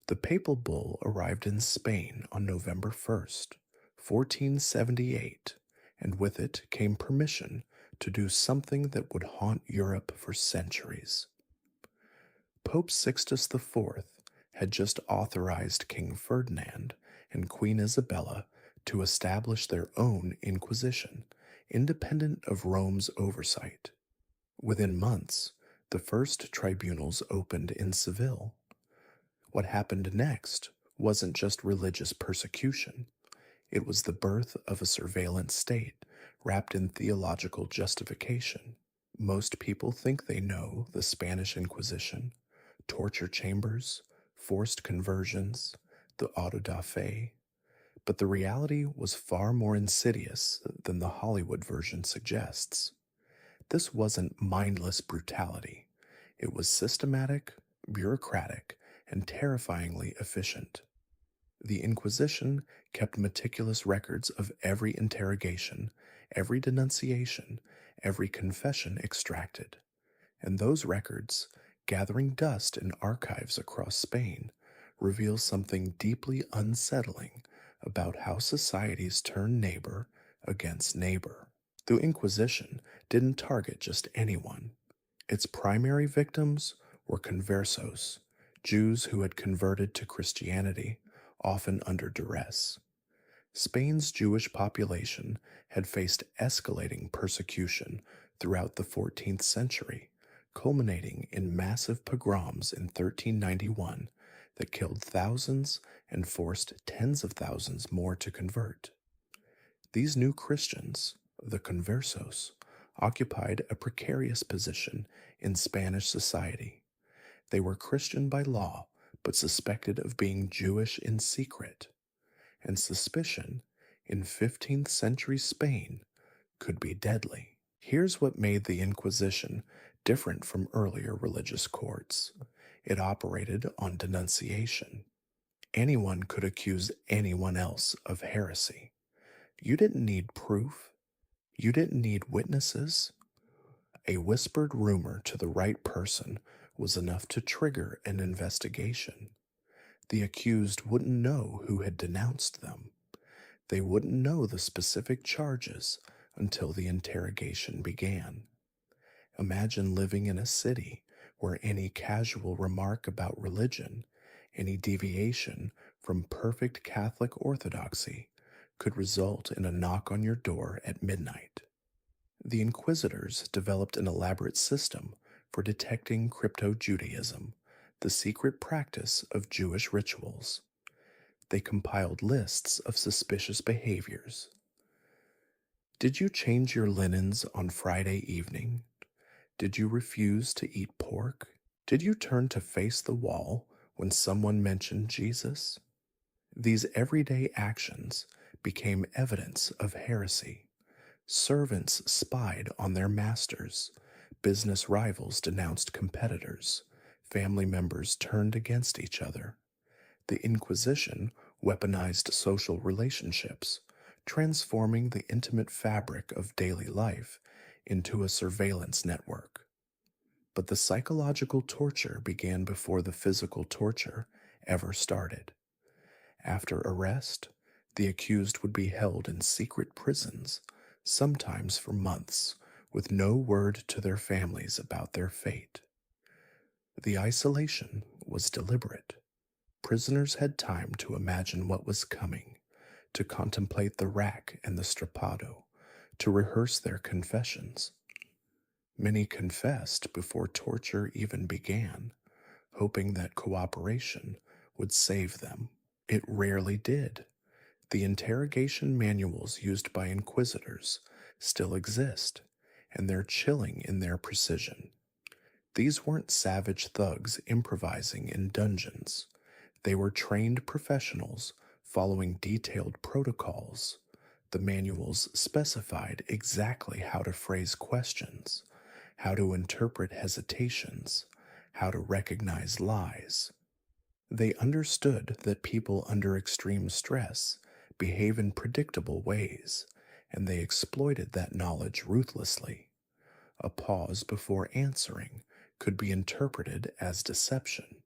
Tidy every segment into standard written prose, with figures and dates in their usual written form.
The papal bull arrived in Spain on November 1st, 1478, and with it came permission to do something that would haunt Europe for centuries. Pope Sixtus IV had just authorized King Ferdinand and Queen Isabella to establish their own Inquisition, independent of Rome's oversight. Within months, the first tribunals opened in Seville. What happened next wasn't just religious persecution, it was the birth of a surveillance state wrapped in theological justification. Most people think they know the Spanish Inquisition, torture chambers, forced conversions, the auto da fe, but the reality was far more insidious than the Hollywood version suggests. This wasn't mindless brutality. It was systematic, bureaucratic, and terrifyingly efficient. The Inquisition kept meticulous records of every interrogation, every denunciation, every confession extracted. And those records, gathering dust in archives across Spain, reveal something deeply unsettling about how societies turn neighbor against neighbor. The Inquisition didn't target just anyone. Its primary victims were conversos, Jews who had converted to Christianity, often under duress. Spain's Jewish population had faced escalating persecution throughout the 14th century, culminating in massive pogroms in 1391 that killed thousands and forced tens of thousands more to convert. These new Christians, the conversos, occupied a precarious position in Spanish society. They were Christian by law, but suspected of being Jewish in secret, and suspicion in 15th century Spain could be deadly. Here's what made the Inquisition different from earlier religious courts. It operated on denunciation. Anyone could accuse anyone else of heresy. You didn't need proof. You didn't need witnesses. A whispered rumor to the right person was enough to trigger an investigation. The accused wouldn't know who had denounced them. They wouldn't know the specific charges until the interrogation began. Imagine living in a city where any casual remark about religion, any deviation from perfect Catholic orthodoxy, could result in a knock on your door at midnight. The Inquisitors developed an elaborate system for detecting crypto-Judaism, the secret practice of Jewish rituals. They compiled lists of suspicious behaviors. Did you change your linens on Friday evening? Did you refuse to eat pork? Did you turn to face the wall when someone mentioned Jesus? These everyday actions became evidence of heresy. Servants spied on their masters. Business rivals denounced competitors. Family members turned against each other. The Inquisition weaponized social relationships, transforming the intimate fabric of daily life into a surveillance network. But the psychological torture began before the physical torture ever started. After arrest, the accused would be held in secret prisons, sometimes for months, with no word to their families about their fate. The isolation was deliberate. Prisoners had time to imagine what was coming, to contemplate the rack and the strappado, to rehearse their confessions. Many confessed before torture even began, hoping that cooperation would save them. It rarely did. The interrogation manuals used by inquisitors still exist, and they're chilling in their precision. These weren't savage thugs improvising in dungeons. They were trained professionals following detailed protocols. The manuals specified exactly how to phrase questions, how to interpret hesitations, how to recognize lies. They understood that people under extreme stress behave in predictable ways, and they exploited that knowledge ruthlessly. A pause before answering could be interpreted as deception.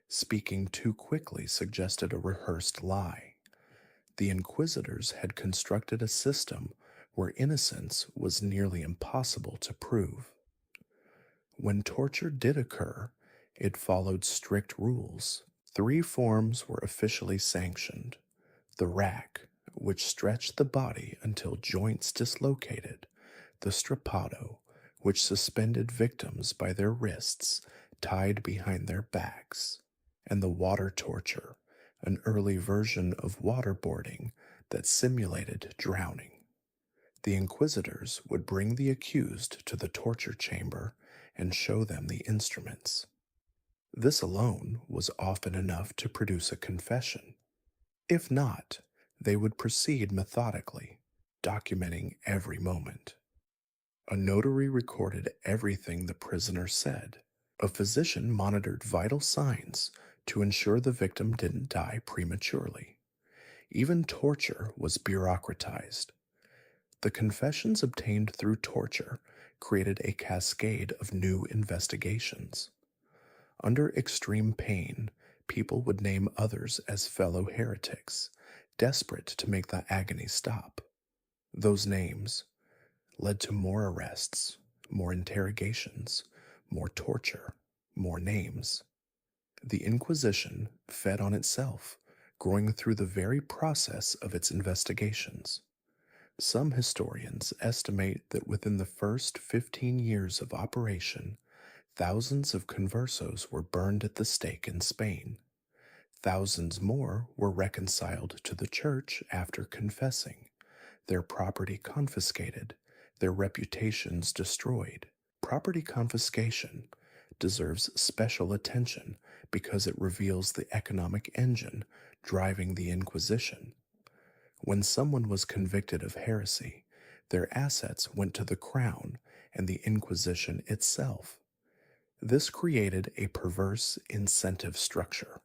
Speaking too quickly suggested a rehearsed lie. The Inquisitors had constructed a system where innocence was nearly impossible to prove. When torture did occur, it followed strict rules. Three forms were officially sanctioned: the rack, which stretched the body until joints dislocated; the strappado, which suspended victims by their wrists tied behind their backs; and the water torture, an early version of waterboarding that simulated drowning. The inquisitors would bring the accused to the torture chamber and show them the instruments. This alone was often enough to produce a confession. If not, they would proceed methodically, documenting every moment. A notary recorded everything the prisoner said. A physician monitored vital signs to ensure the victim didn't die prematurely. Even torture was bureaucratized. The confessions obtained through torture created a cascade of new investigations. Under extreme pain, people would name others as fellow heretics, desperate to make the agony stop. Those names led to more arrests, more interrogations, more torture, more names. The Inquisition fed on itself, growing through the very process of its investigations. Some historians estimate that within the first 15 years of operation, thousands of conversos were burned at the stake in Spain. Thousands more were reconciled to the church after confessing, their property confiscated, their reputations destroyed. Property confiscation deserves special attention because it reveals the economic engine driving the Inquisition. When someone was convicted of heresy, their assets went to the crown and the Inquisition itself. This created a perverse incentive structure.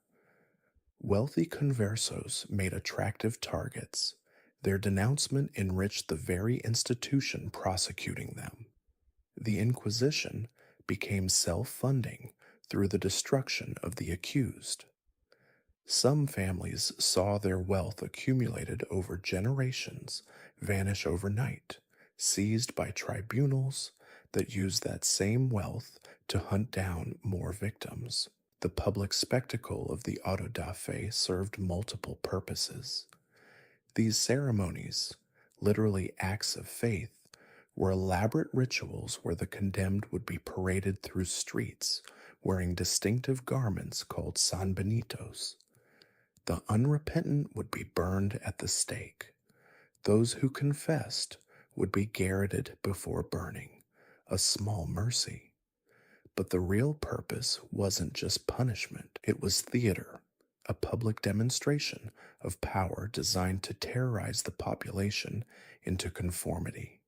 Wealthy conversos made attractive targets. Their denouncement enriched the very institution prosecuting them. The Inquisition became self-funding through the destruction of the accused. Some families saw their wealth accumulated over generations vanish overnight, seized by tribunals that used that same wealth to hunt down more victims. The public spectacle of the auto da fe served multiple purposes. These ceremonies, literally acts of faith, were elaborate rituals where the condemned would be paraded through streets wearing distinctive garments called sanbenitos. The unrepentant would be burned at the stake. Those who confessed would be garroted before burning, a small mercy. But the real purpose wasn't just punishment, it was theater, a public demonstration of power designed to terrorize the population into conformity.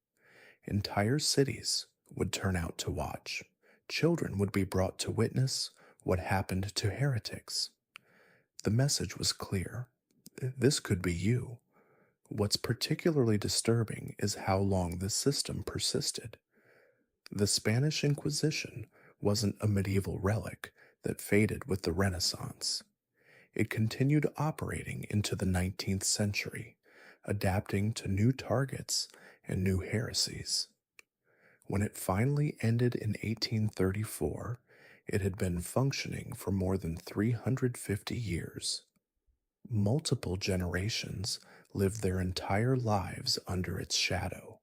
Entire cities would turn out to watch. Children would be brought to witness what happened to heretics. The message was clear. This could be you. What's particularly disturbing is how long this system persisted. The Spanish Inquisition wasn't a medieval relic that faded with the Renaissance. It continued operating into the 19th century, adapting to new targets and new heresies. When it finally ended in 1834, it had been functioning for more than 350 years. Multiple generations lived their entire lives under its shadow,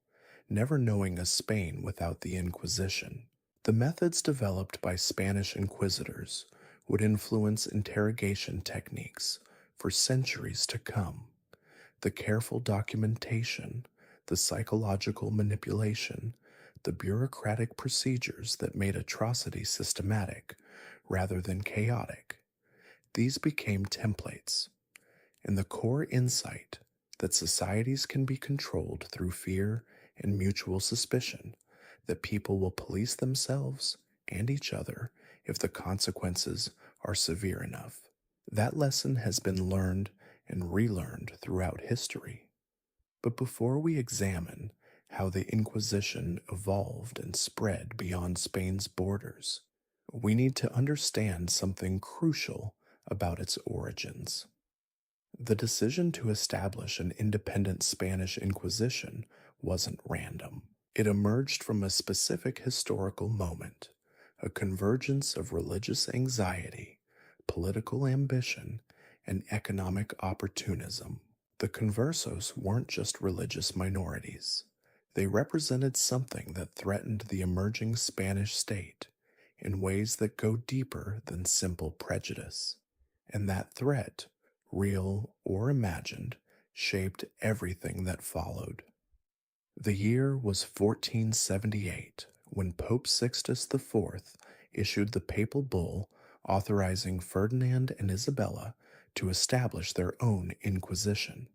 never knowing a Spain without the Inquisition. The methods developed by Spanish inquisitors would influence interrogation techniques for centuries to come. The careful documentation, the psychological manipulation, the bureaucratic procedures that made atrocity systematic rather than chaotic. These became templates, and the core insight that societies can be controlled through fear and mutual suspicion, that people will police themselves and each other if the consequences are severe enough. That lesson has been learned and relearned throughout history. But before we examine how the Inquisition evolved and spread beyond Spain's borders, we need to understand something crucial about its origins. The decision to establish an independent Spanish Inquisition wasn't random. It emerged from a specific historical moment, a convergence of religious anxiety, political ambition, and economic opportunism. The conversos weren't just religious minorities. They represented something that threatened the emerging Spanish state in ways that go deeper than simple prejudice. And that threat, real or imagined, shaped everything that followed. The year was 1478 when Pope Sixtus IV issued the papal bull authorizing Ferdinand and Isabella to establish their own Inquisition.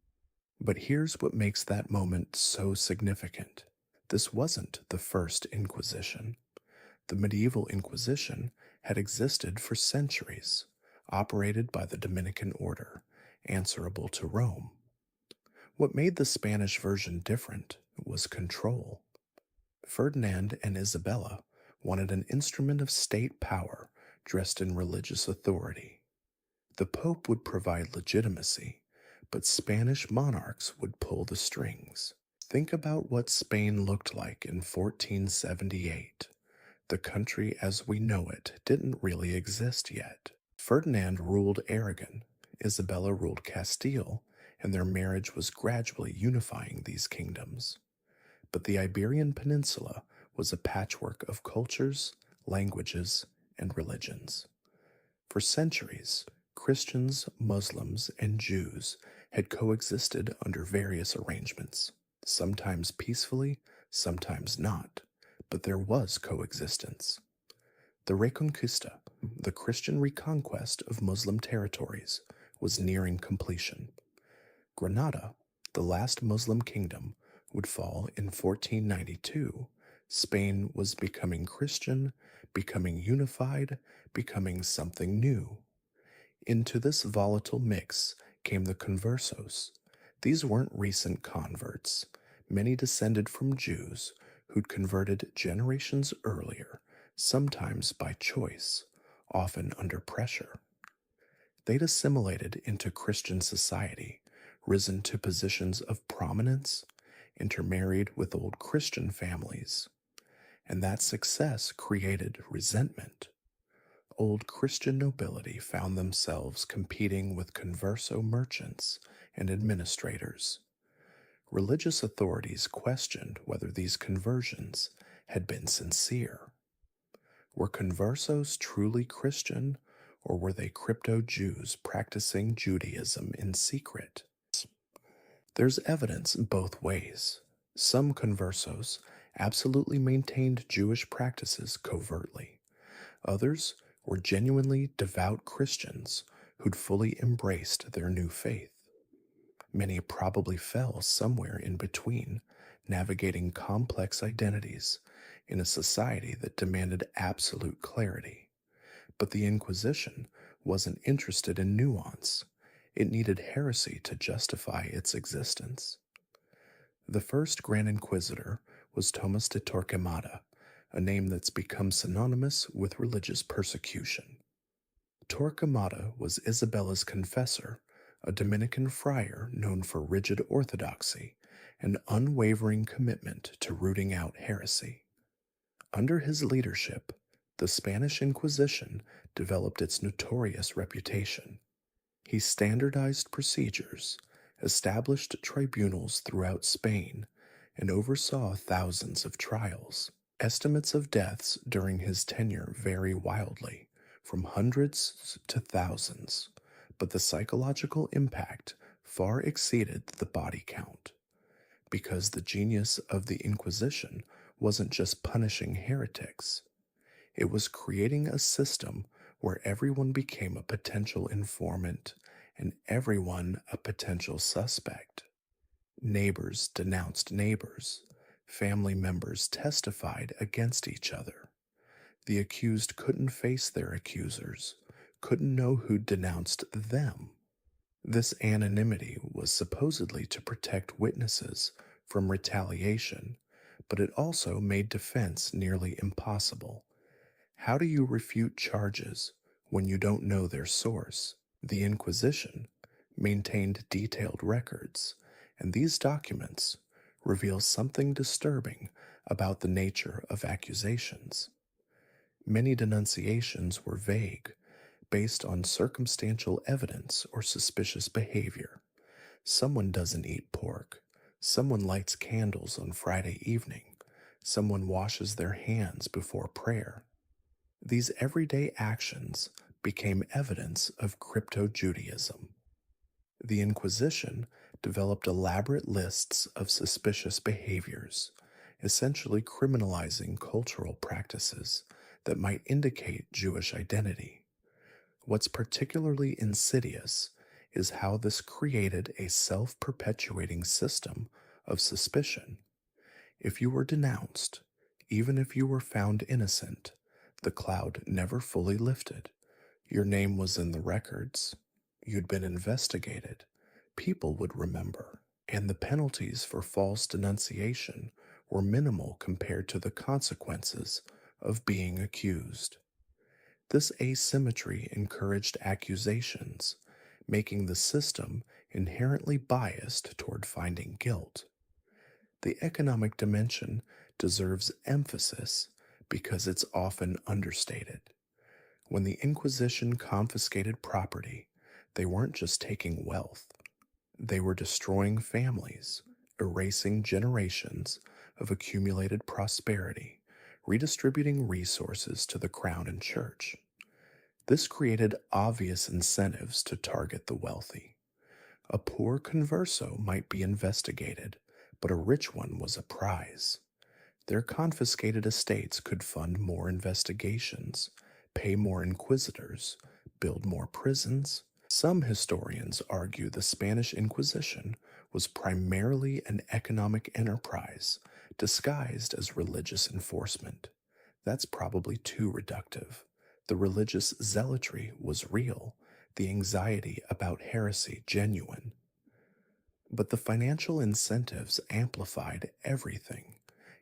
But here's what makes that moment so significant. This wasn't the first Inquisition. The medieval Inquisition had existed for centuries, operated by the Dominican order, answerable to Rome. What made the Spanish version different was control. Ferdinand and Isabella wanted an instrument of state power dressed in religious authority. The Pope would provide legitimacy, but Spanish monarchs would pull the strings. Think about what Spain looked like in 1478. The country as we know it didn't really exist yet. Ferdinand ruled Aragon, Isabella ruled Castile, and their marriage was gradually unifying these kingdoms. But the Iberian Peninsula was a patchwork of cultures, languages, and religions. For centuries, Christians, Muslims, and Jews had coexisted under various arrangements, sometimes peacefully, sometimes not, but there was coexistence. The Reconquista, the Christian reconquest of Muslim territories, was nearing completion. Granada, the last Muslim kingdom, would fall in 1492. Spain was becoming Christian, becoming unified, becoming something new. Into this volatile mix came the conversos. These weren't recent converts. Many descended from Jews who'd converted generations earlier, sometimes by choice, often under pressure. They'd assimilated into Christian society, risen to positions of prominence, intermarried with old Christian families, and that success created resentment. Old Christian nobility found themselves competing with converso merchants and administrators. Religious authorities questioned whether these conversions had been sincere. Were conversos truly Christian, or were they crypto Jews practicing Judaism in secret? There's evidence both ways. Some conversos absolutely maintained Jewish practices covertly. Others were genuinely devout Christians who'd fully embraced their new faith. Many probably fell somewhere in between, navigating complex identities in a society that demanded absolute clarity. But the Inquisition wasn't interested in nuance. It needed heresy to justify its existence. The first Grand Inquisitor was Thomas de Torquemada, a name that's become synonymous with religious persecution. Torquemada was Isabella's confessor, a Dominican friar known for rigid orthodoxy and unwavering commitment to rooting out heresy. Under his leadership, the Spanish Inquisition developed its notorious reputation. He standardized procedures, established tribunals throughout Spain, and oversaw thousands of trials. Estimates of deaths during his tenure vary wildly, from hundreds to thousands, but the psychological impact far exceeded the body count. Because the genius of the Inquisition wasn't just punishing heretics, it was creating a system where everyone became a potential informant and everyone a potential suspect. Neighbors denounced neighbors. Family members testified against each other. The accused couldn't face their accusers, couldn't know who denounced them. This anonymity was supposedly to protect witnesses from retaliation, but it also made defense nearly impossible. How do you refute charges when you don't know their source? The Inquisition maintained detailed records, and these documents reveal something disturbing about the nature of accusations. Many denunciations were vague, based on circumstantial evidence or suspicious behavior. Someone doesn't eat pork. Someone lights candles on Friday evening. Someone washes their hands before prayer. These everyday actions became evidence of crypto Judaism. The Inquisition developed elaborate lists of suspicious behaviors, essentially criminalizing cultural practices that might indicate Jewish identity. What's particularly insidious is how this created a self perpetuating system of suspicion. If you were denounced, even if you were found innocent, the cloud never fully lifted. Your name was in the records. You'd been investigated. People would remember. And the penalties for false denunciation were minimal compared to the consequences of being accused. This asymmetry encouraged accusations, making the system inherently biased toward finding guilt. The economic dimension deserves emphasis because it's often understated. When the Inquisition confiscated property, they weren't just taking wealth, they were destroying families, erasing generations of accumulated prosperity, redistributing resources to the crown and church. This created obvious incentives to target the wealthy. A poor converso might be investigated, but a rich one was a prize. Their confiscated estates could fund more investigations, pay more inquisitors, build more prisons. Some historians argue the Spanish Inquisition was primarily an economic enterprise disguised as religious enforcement. That's probably too reductive. The religious zealotry was real, the anxiety about heresy genuine. But the financial incentives amplified everything,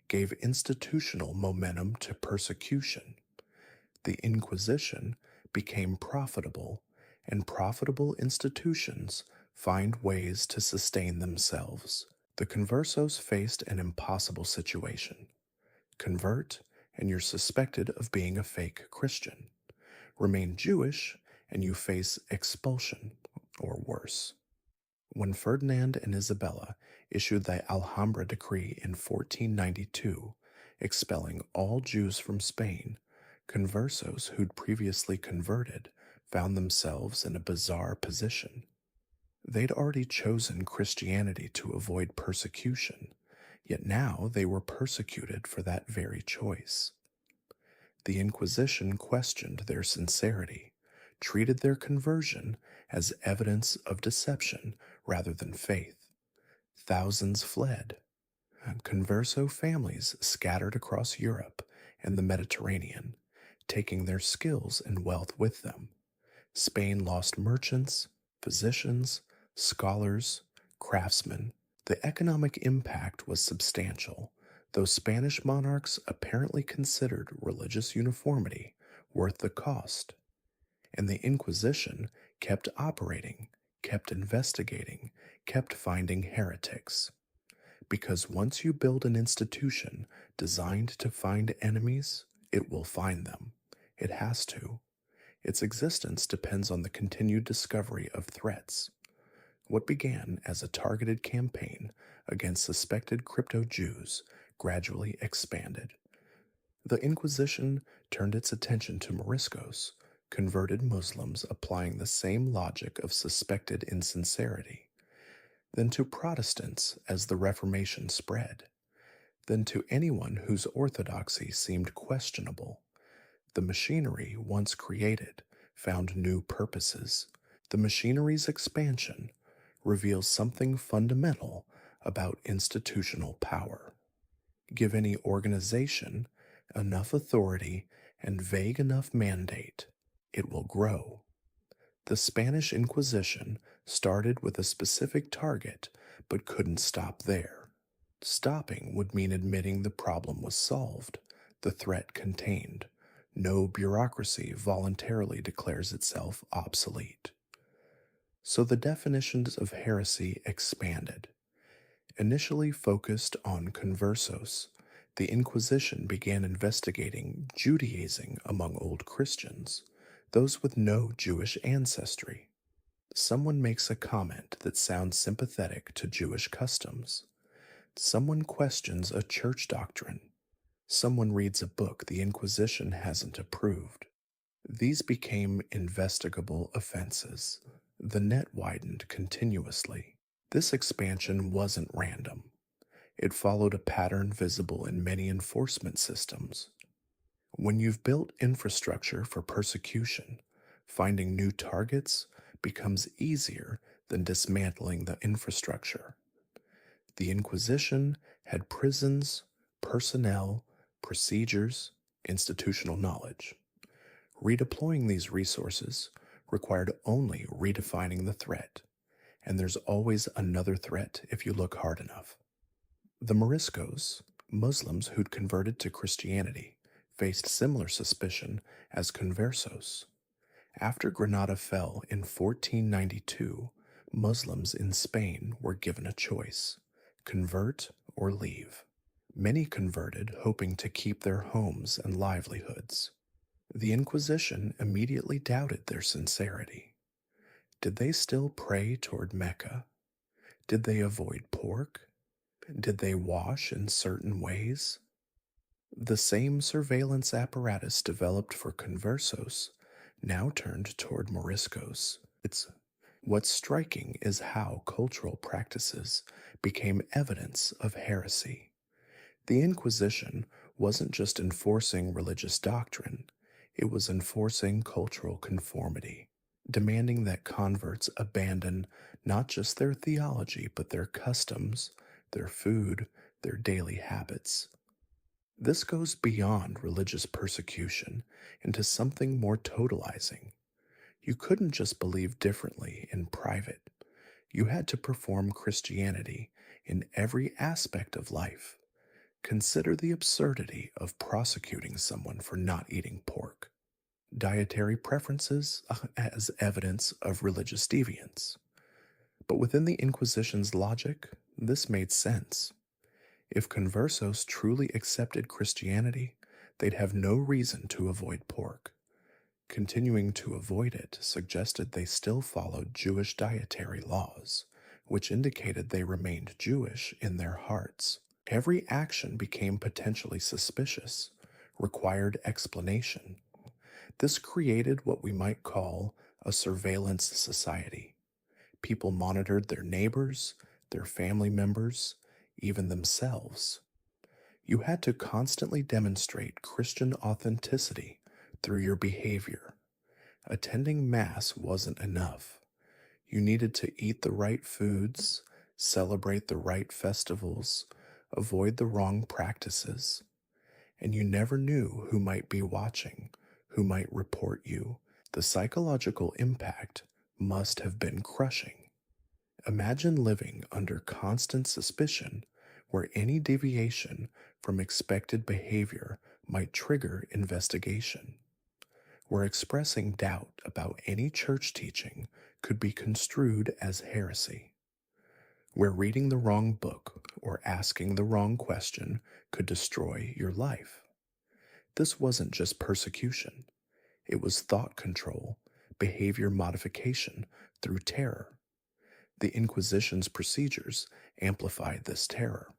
gave institutional momentum to persecution. The Inquisition became profitable, and profitable institutions find ways to sustain themselves. The conversos faced an impossible situation. Convert, and you're suspected of being a fake Christian. Remain Jewish, and you face expulsion, or worse. When Ferdinand and Isabella issued the Alhambra Decree in 1492, expelling all Jews from Spain, conversos who'd previously converted found themselves in a bizarre position. They'd already chosen Christianity to avoid persecution, yet now they were persecuted for that very choice. The Inquisition questioned their sincerity, treated their conversion as evidence of deception rather than faith. Thousands fled. Converso families scattered across Europe and the Mediterranean, taking their skills and wealth with them. Spain lost merchants, physicians, scholars, craftsmen. The economic impact was substantial, though Spanish monarchs apparently considered religious uniformity worth the cost. And the Inquisition kept operating, kept investigating, kept finding heretics. Because once you build an institution designed to find enemies, it will find them. It has to. Its existence depends on the continued discovery of threats. What began as a targeted campaign against suspected crypto Jews gradually expanded. The Inquisition turned its attention to Moriscos, converted Muslims applying the same logic of suspected insincerity, then to Protestants as the Reformation spread, then to anyone whose orthodoxy seemed questionable. The machinery, once created, found new purposes. The machinery's expansion reveals something fundamental about institutional power. Give any organization enough authority and vague enough mandate, it will grow. The Spanish Inquisition started with a specific target but couldn't stop there. Stopping would mean admitting the problem was solved, the threat contained. No bureaucracy voluntarily declares itself obsolete. So the definitions of heresy expanded. Initially focused on conversos, the Inquisition began investigating Judaizing among Old Christians, those with no Jewish ancestry. Someone makes a comment that sounds sympathetic to Jewish customs. Someone questions a church doctrine. Someone reads a book the Inquisition hasn't approved. These became investigable offenses. The net widened continuously. This expansion wasn't random. It followed a pattern visible in many enforcement systems. When you've built infrastructure for persecution, finding new targets becomes easier than dismantling the infrastructure. The Inquisition had prisons, personnel, procedures, institutional knowledge. Redeploying these resources required only redefining the threat, and there's always another threat if you look hard enough. The Moriscos, Muslims who'd converted to Christianity, faced similar suspicion as conversos. After Granada fell in 1492, Muslims in Spain were given a choice: convert or leave. Many converted, hoping to keep their homes and livelihoods. The Inquisition immediately doubted their sincerity. Did they still pray toward Mecca? Did they avoid pork? Did they wash in certain ways? The same surveillance apparatus developed for conversos now turned toward Moriscos. What's striking is how cultural practices became evidence of heresy. The Inquisition wasn't just enforcing religious doctrine, it was enforcing cultural conformity, demanding that converts abandon not just their theology but their customs, their food, their daily habits. This goes beyond religious persecution into something more totalizing. You couldn't just believe differently in private. You had to perform Christianity in every aspect of life. Consider the absurdity of prosecuting someone for not eating pork. Dietary preferences as evidence of religious deviance. But within the Inquisition's logic, this made sense. If conversos truly accepted Christianity, they'd have no reason to avoid pork. Continuing to avoid it suggested they still followed Jewish dietary laws, which indicated they remained Jewish in their hearts. Every action became potentially suspicious, required explanation. This created what we might call a surveillance society. People monitored their neighbors, their family members, even themselves. You had to constantly demonstrate Christian authenticity through your behavior. Attending Mass wasn't enough. You needed to eat the right foods, celebrate the right festivals, avoid the wrong practices. And you never knew who might be watching, who might report you. The psychological impact must have been crushing. Imagine living under constant suspicion where any deviation from expected behavior might trigger investigation, where expressing doubt about any church teaching could be construed as heresy, where reading the wrong book or asking the wrong question could destroy your life. This wasn't just persecution, it was thought control, behavior modification through terror. The Inquisition's procedures amplified this terror.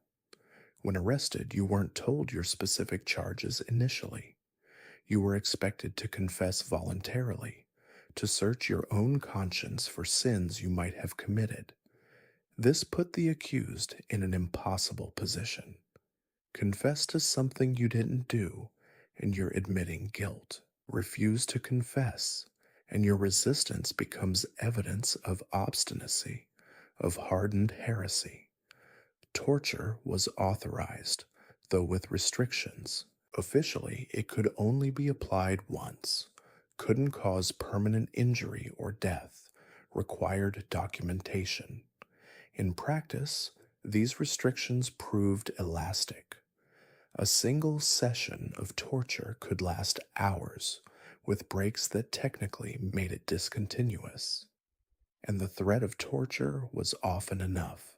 When arrested, you weren't told your specific charges initially. You were expected to confess voluntarily, to search your own conscience for sins you might have committed. This put the accused in an impossible position. Confess to something you didn't do, and you're admitting guilt. Refuse to confess, and your resistance becomes evidence of obstinacy, of hardened heresy. Torture was authorized, though with restrictions. Officially, it could only be applied once, couldn't cause permanent injury or death, required documentation. In practice, these restrictions proved elastic. A single session of torture could last hours, with breaks that technically made it discontinuous. and the threat of torture was often enough.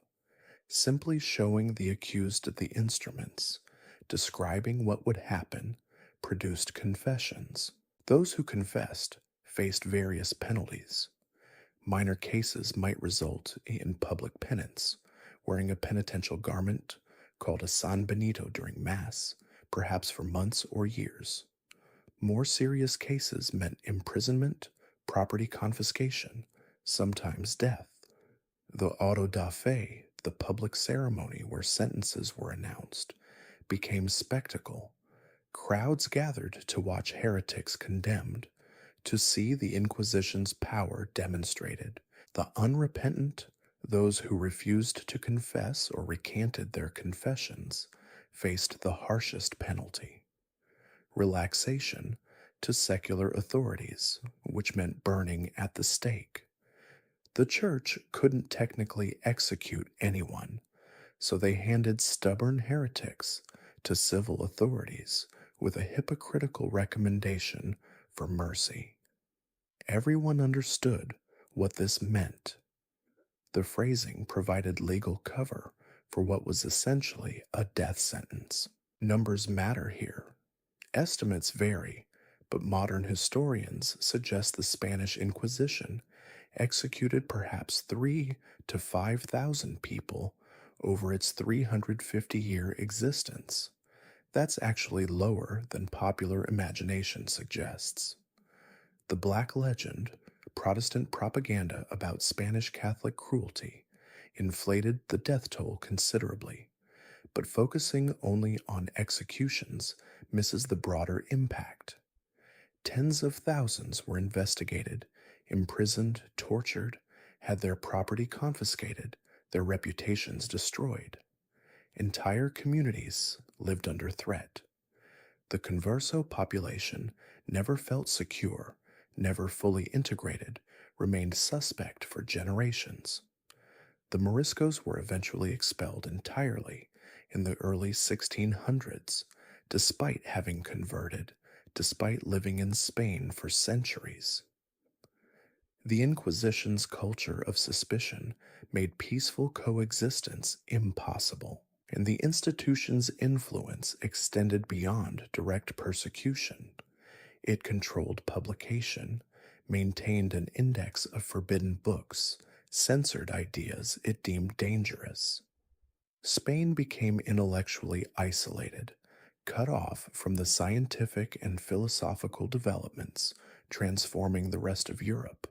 Simply showing the accused the instruments, describing what would happen, produced confessions. Those who confessed faced various penalties. Minor cases might result in public penance, wearing a penitential garment called a San Benito during Mass, perhaps for months or years. More serious cases meant imprisonment, property confiscation, sometimes death. The auto da fe, the public ceremony where sentences were announced, became spectacle. Crowds gathered to watch heretics condemned, to see the Inquisition's power demonstrated. The unrepentant, those who refused to confess or recanted their confessions, faced the harshest penalty. Relaxation to secular authorities, which meant burning at the stake. The church couldn't technically execute anyone, so they handed stubborn heretics to civil authorities with a hypocritical recommendation for mercy. Everyone understood what this meant. The phrasing provided legal cover for what was essentially a death sentence. Numbers matter here. Estimates vary, but modern historians suggest the Spanish Inquisition executed perhaps 3 to 5,000 people over its 350-year existence. That's actually lower than popular imagination suggests. The Black Legend, Protestant propaganda about Spanish Catholic cruelty, inflated the death toll considerably, but focusing only on executions misses the broader impact. Tens of thousands were investigated, imprisoned, tortured, had their property confiscated, their reputations destroyed. Entire communities lived under threat. The converso population never felt secure, never fully integrated, remained suspect for generations. The Moriscos were eventually expelled entirely in the early 1600s, despite having converted, despite living in Spain for centuries. The Inquisition's culture of suspicion made peaceful coexistence impossible, and the institution's influence extended beyond direct persecution. It controlled publication, maintained an index of forbidden books, censored ideas it deemed dangerous. Spain became intellectually isolated, cut off from the scientific and philosophical developments transforming the rest of Europe.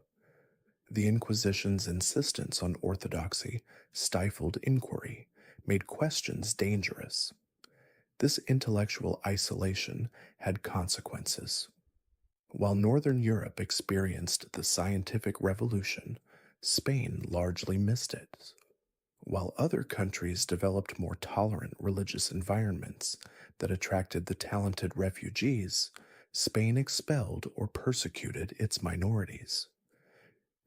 The Inquisition's insistence on orthodoxy stifled inquiry, made questions dangerous. This intellectual isolation had consequences. While Northern Europe experienced the scientific revolution, Spain largely missed it. While other countries developed more tolerant religious environments that attracted the talented refugees, Spain expelled or persecuted its minorities.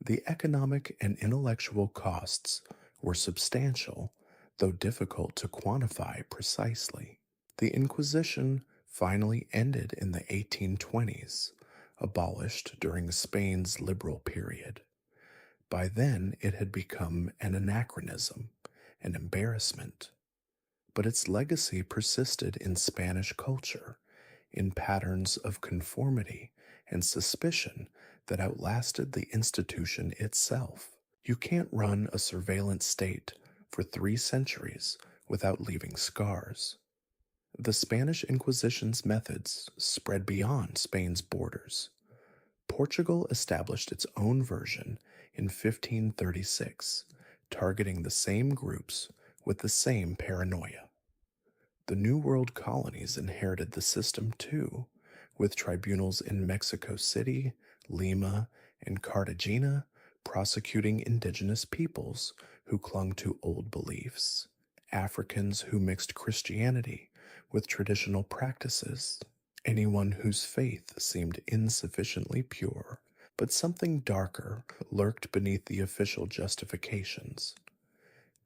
The economic and intellectual costs were substantial, though difficult to quantify precisely. The Inquisition finally ended in the 1820s, abolished during Spain's liberal period. By then, it had become an anachronism, an embarrassment. But its legacy persisted in Spanish culture, in patterns of conformity and suspicion that outlasted the institution itself. You can't run a surveillance state for 3 centuries without leaving scars. The Spanish Inquisition's methods spread beyond Spain's borders. Portugal established its own version in 1536, targeting the same groups with the same paranoia. The New World colonies inherited the system too, with tribunals in Mexico City, Lima, and Cartagena prosecuting indigenous peoples who clung to old beliefs, Africans who mixed Christianity with traditional practices, anyone whose faith seemed insufficiently pure, but something darker lurked beneath the official justifications.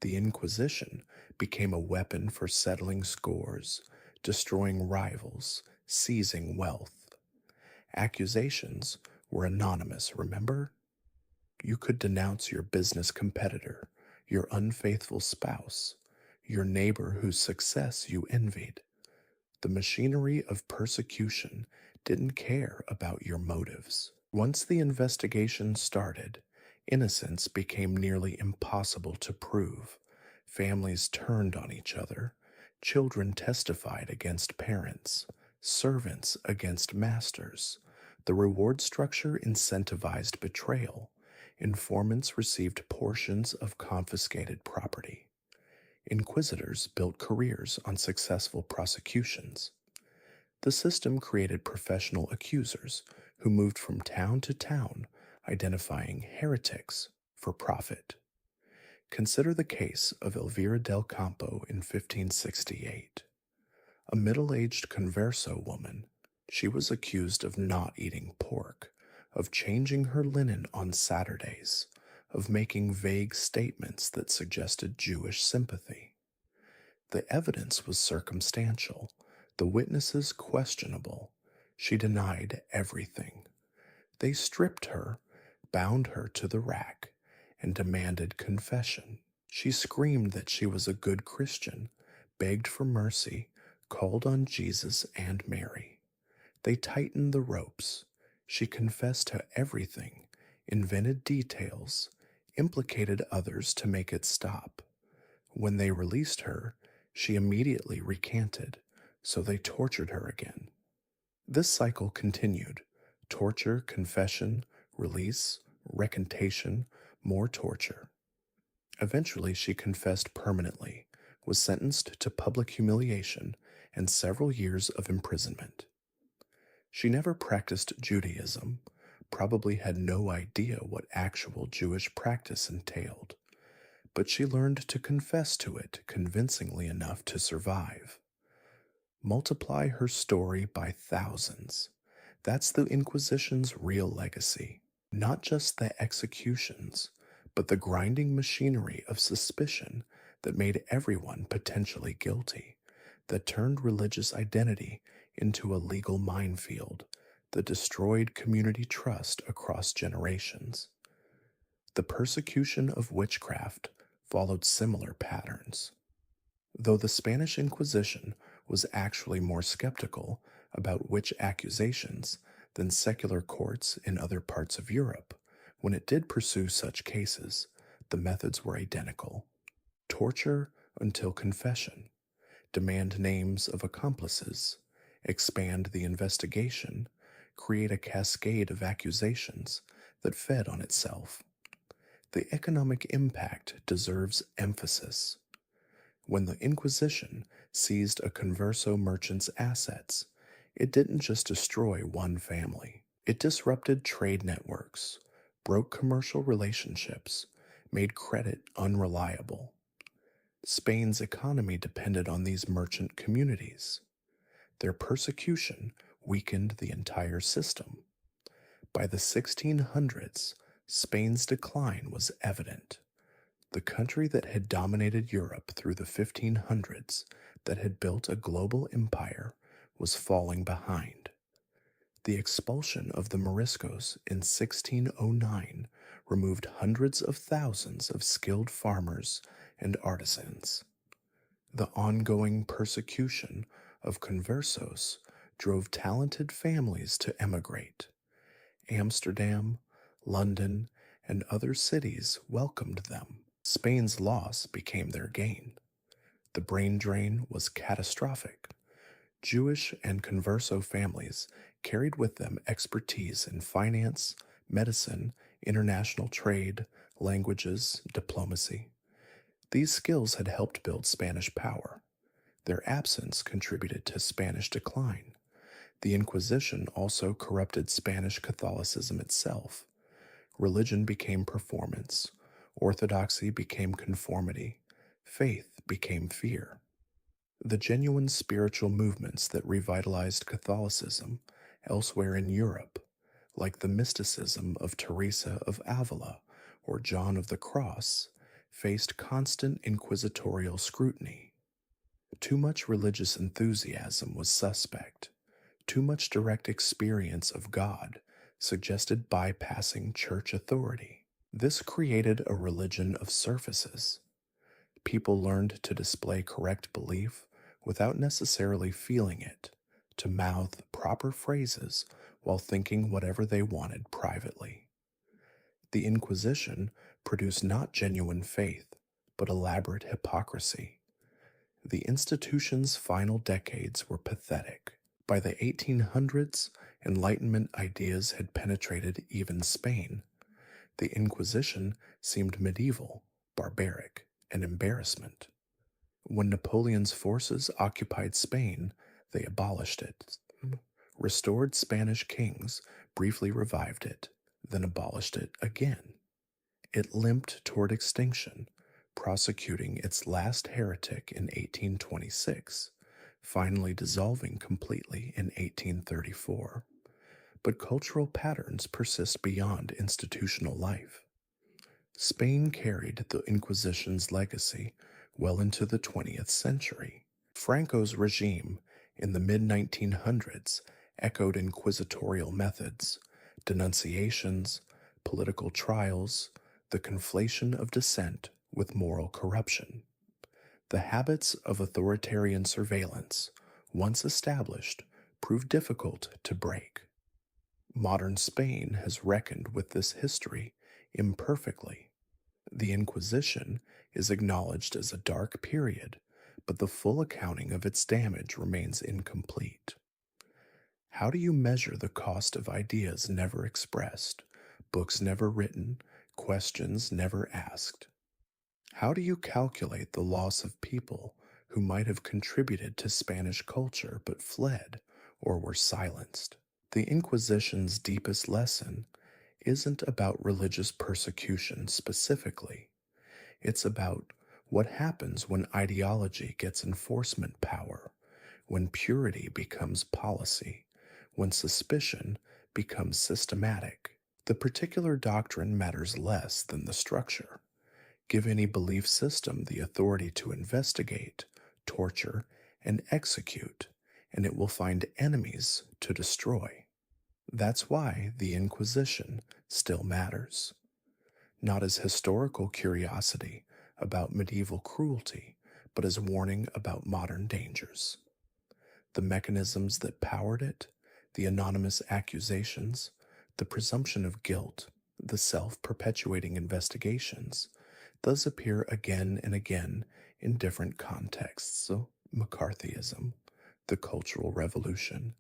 The Inquisition became a weapon for settling scores, destroying rivals, seizing wealth. Accusations were anonymous, remember? You could denounce your business competitor, your unfaithful spouse, your neighbor whose success you envied. The machinery of persecution didn't care about your motives. Once the investigation started, innocence became nearly impossible to prove. Families turned on each other, children testified against parents, servants against masters. The reward structure incentivized betrayal. Informants received portions of confiscated property. Inquisitors built careers on successful prosecutions. The system created professional accusers who moved from town to town, identifying heretics for profit. Consider the case of Elvira del Campo in 1568. A middle aged converso woman, she was accused of not eating pork, of changing her linen on Saturdays, of making vague statements that suggested Jewish sympathy. The evidence was circumstantial, the witnesses questionable. She denied everything. They stripped her, bound her to the rack, and demanded confession. She screamed that she was a good Christian, begged for mercy, called on Jesus and Mary. They tightened the ropes. She confessed to everything, invented details, implicated others to make it stop. When they released her, she immediately recanted, so they tortured her again. This cycle continued: torture, confession, release, recantation, more torture. Eventually, she confessed permanently, was sentenced to public humiliation and several years of imprisonment. She never practiced Judaism, probably had no idea what actual Jewish practice entailed, but she learned to confess to it convincingly enough to survive. Multiply her story by thousands. That's the Inquisition's real legacy. Not just the executions, but the grinding machinery of suspicion that made everyone potentially guilty, that turned religious identity into a legal minefield, that destroyed community trust across generations. The persecution of witchcraft followed similar patterns. Though the Spanish Inquisition was actually more skeptical about witch accusations than secular courts in other parts of Europe, when it did pursue such cases, the methods were identical. Torture until confession, demand names of accomplices, expand the investigation, create a cascade of accusations that fed on itself. The economic impact deserves emphasis. When the Inquisition seized a converso merchant's assets, it didn't just destroy one family. It disrupted trade networks, broke commercial relationships, made credit unreliable. Spain's economy depended on these merchant communities. Their persecution weakened the entire system. By the 1600s, Spain's decline was evident. The country that had dominated Europe through the 1500s, that had built a global empire, was falling behind. The expulsion of the Moriscos in 1609 removed hundreds of thousands of skilled farmers and artisans. The ongoing persecution of conversos drove talented families to emigrate. Amsterdam, London, and other cities welcomed them. Spain's loss became their gain. The brain drain was catastrophic. Jewish and converso families carried with them expertise in finance, medicine, international trade, languages, diplomacy. These skills had helped build Spanish power. Their absence contributed to Spanish decline. The Inquisition also corrupted Spanish Catholicism itself. Religion became performance. Orthodoxy became conformity. Faith became fear. The genuine spiritual movements that revitalized Catholicism elsewhere in Europe, like the mysticism of Teresa of Avila or John of the Cross, faced constant inquisitorial scrutiny. Too much religious enthusiasm was suspect. Too much direct experience of God suggested bypassing church authority. This created a religion of surfaces. People learned to display correct belief without necessarily feeling it, to mouth proper phrases while thinking whatever they wanted privately. The Inquisition produced not genuine faith, but elaborate hypocrisy. The institution's final decades were pathetic. By the 1800s, Enlightenment ideas had penetrated even Spain. The Inquisition seemed medieval, barbaric, an embarrassment. When Napoleon's forces occupied Spain, they abolished it. Restored Spanish kings briefly revived it, then abolished it again. It limped toward extinction, prosecuting its last heretic in 1826, finally dissolving completely in 1834. But cultural patterns persist beyond institutional life. Spain carried the Inquisition's legacy well into the 20th century. Franco's regime in the mid 1900s echoed inquisitorial methods, denunciations, political trials, the conflation of dissent with moral corruption. The habits of authoritarian surveillance, once established, proved difficult to break. Modern Spain has reckoned with this history imperfectly. The Inquisition is acknowledged as a dark period, but the full accounting of its damage remains incomplete. How do you measure the cost of ideas never expressed, books never written, questions never asked? How do you calculate the loss of people who might have contributed to Spanish culture but fled or were silenced? The Inquisition's deepest lesson isn't about religious persecution specifically. It's about what happens when ideology gets enforcement power, when purity becomes policy, when suspicion becomes systematic. The particular doctrine matters less than the structure. Give any belief system the authority to investigate, torture, and execute, and it will find enemies to destroy. That's why the Inquisition still matters. Not as historical curiosity about medieval cruelty, but as warning about modern dangers. The mechanisms that powered it, the anonymous accusations, the presumption of guilt, the self-perpetuating investigations, does appear again and again in different contexts. So, McCarthyism, the Cultural Revolution.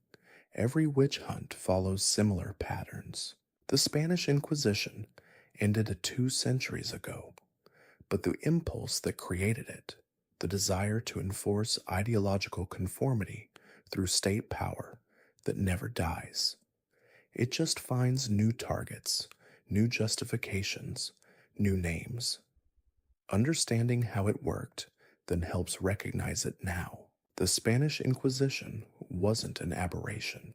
Every witch hunt follows similar patterns. The Spanish Inquisition ended 2 centuries ago, but the impulse that created it, the desire to enforce ideological conformity through state power that never dies. It just finds new targets, new justifications, new names. Understanding how it worked then helps recognize it now. The Spanish Inquisition wasn't an aberration.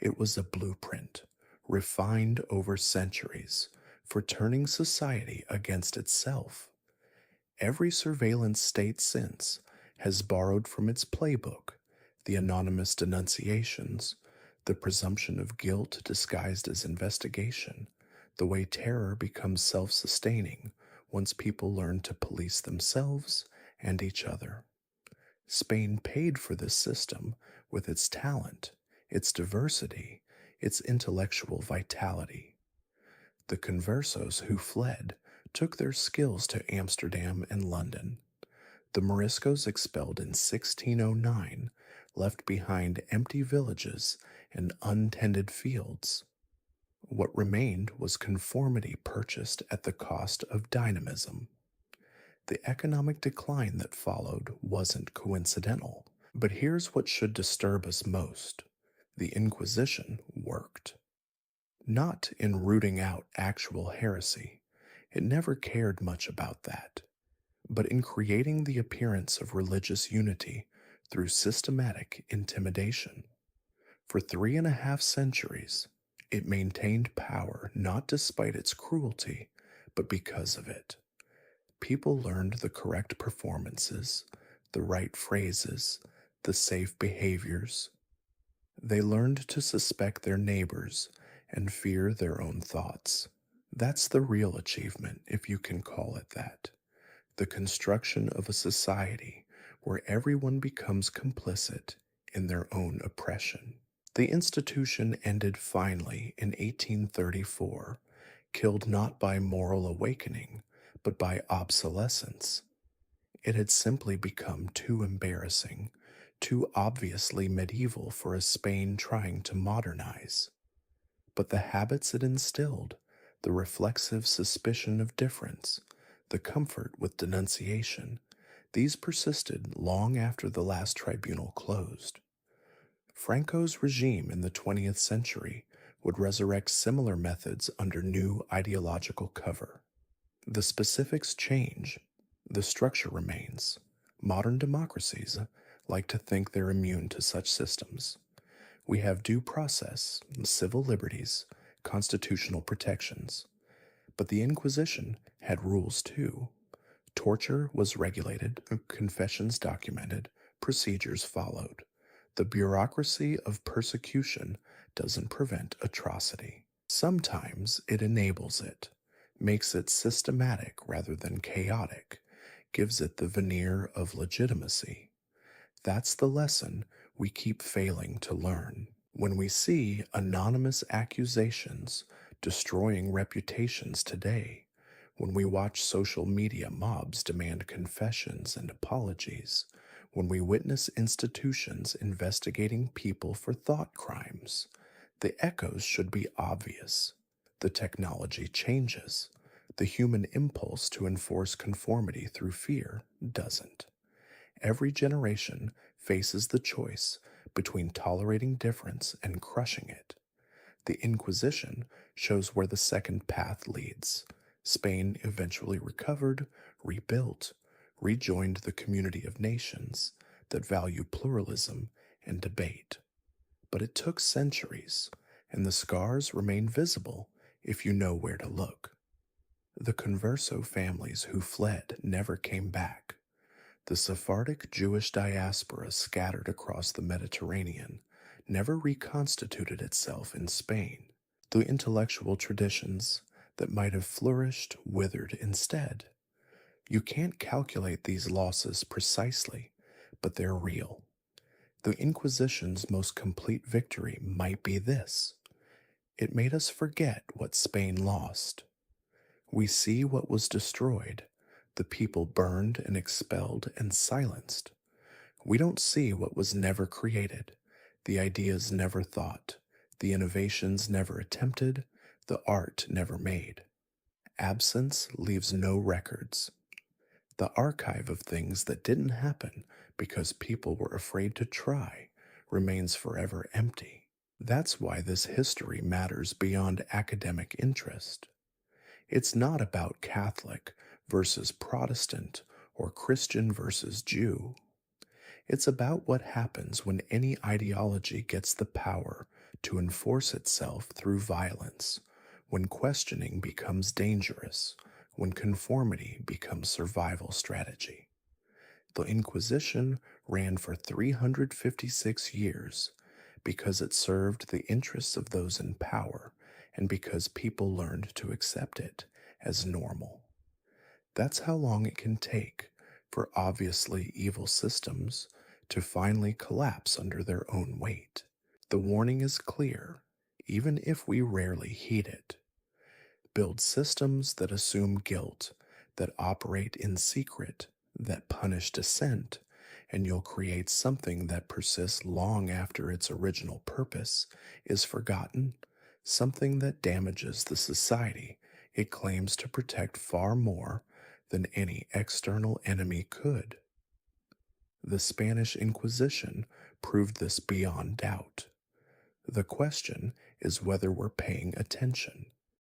It was a blueprint, refined over centuries, for turning society against itself. Every surveillance state since has borrowed from its playbook the anonymous denunciations, the presumption of guilt disguised as investigation, the way terror becomes self-sustaining once people learn to police themselves and each other. Spain paid for this system with its talent, its diversity, its intellectual vitality. The conversos who fled took their skills to Amsterdam and London. The Moriscos expelled in 1609 left behind empty villages and untended fields. What remained was conformity purchased at the cost of dynamism. The economic decline that followed wasn't coincidental. But here's what should disturb us most. The Inquisition worked. Not in rooting out actual heresy. It never cared much about that. But in creating the appearance of religious unity through systematic intimidation. For 3.5 centuries, it maintained power not despite its cruelty, but because of it. People learned the correct performances, the right phrases, the safe behaviors. They learned to suspect their neighbors and fear their own thoughts. That's the real achievement, if you can call it that. The construction of a society where everyone becomes complicit in their own oppression. The institution ended finally in 1834, killed not by moral awakening, but by obsolescence. It had simply become too embarrassing, too obviously medieval for a Spain trying to modernize. But the habits it instilled, the reflexive suspicion of difference, the comfort with denunciation, these persisted long after the last tribunal closed. Franco's regime in the 20th century would resurrect similar methods under new ideological cover. The specifics change, the structure remains. Modern democracies like to think they're immune to such systems. We have due process, civil liberties, constitutional protections. But the Inquisition had rules too. Torture was regulated, confessions documented, procedures followed. The bureaucracy of persecution doesn't prevent atrocity. Sometimes it enables it, makes it systematic rather than chaotic, gives it the veneer of legitimacy. That's the lesson we keep failing to learn. When we see anonymous accusations destroying reputations today, when we watch social media mobs demand confessions and apologies, when we witness institutions investigating people for thought crimes, the echoes should be obvious. The technology changes. The human impulse to enforce conformity through fear doesn't. Every generation faces the choice between tolerating difference and crushing it. The Inquisition shows where the second path leads. Spain eventually recovered, rebuilt, rejoined the community of nations that value pluralism and debate. But it took centuries, and the scars remain visible if you know where to look. The Converso families who fled never came back. The Sephardic Jewish diaspora scattered across the Mediterranean never reconstituted itself in Spain. The intellectual traditions that might have flourished withered instead. You can't calculate these losses precisely, but they're real. The Inquisition's most complete victory might be this: it made us forget what Spain lost. We see what was destroyed, the people burned and expelled and silenced. We don't see what was never created, the ideas never thought, the innovations never attempted, the art never made. Absence leaves no records. The archive of things that didn't happen because people were afraid to try remains forever empty. That's why this history matters beyond academic interest. It's not about Catholic versus Protestant or Christian versus Jew. It's about what happens when any ideology gets the power to enforce itself through violence, when questioning becomes dangerous, when conformity becomes survival strategy. The Inquisition ran for 356 years because it served the interests of those in power and because people learned to accept it as normal. That's how long it can take for obviously evil systems to finally collapse under their own weight. The warning is clear, even if we rarely heed it. Build systems that assume guilt, that operate in secret, that punish dissent, and you'll create something that persists long after its original purpose is forgotten, something that damages the society it claims to protect far more than any external enemy could. The Spanish Inquisition proved this beyond doubt. The question is whether we're paying attention.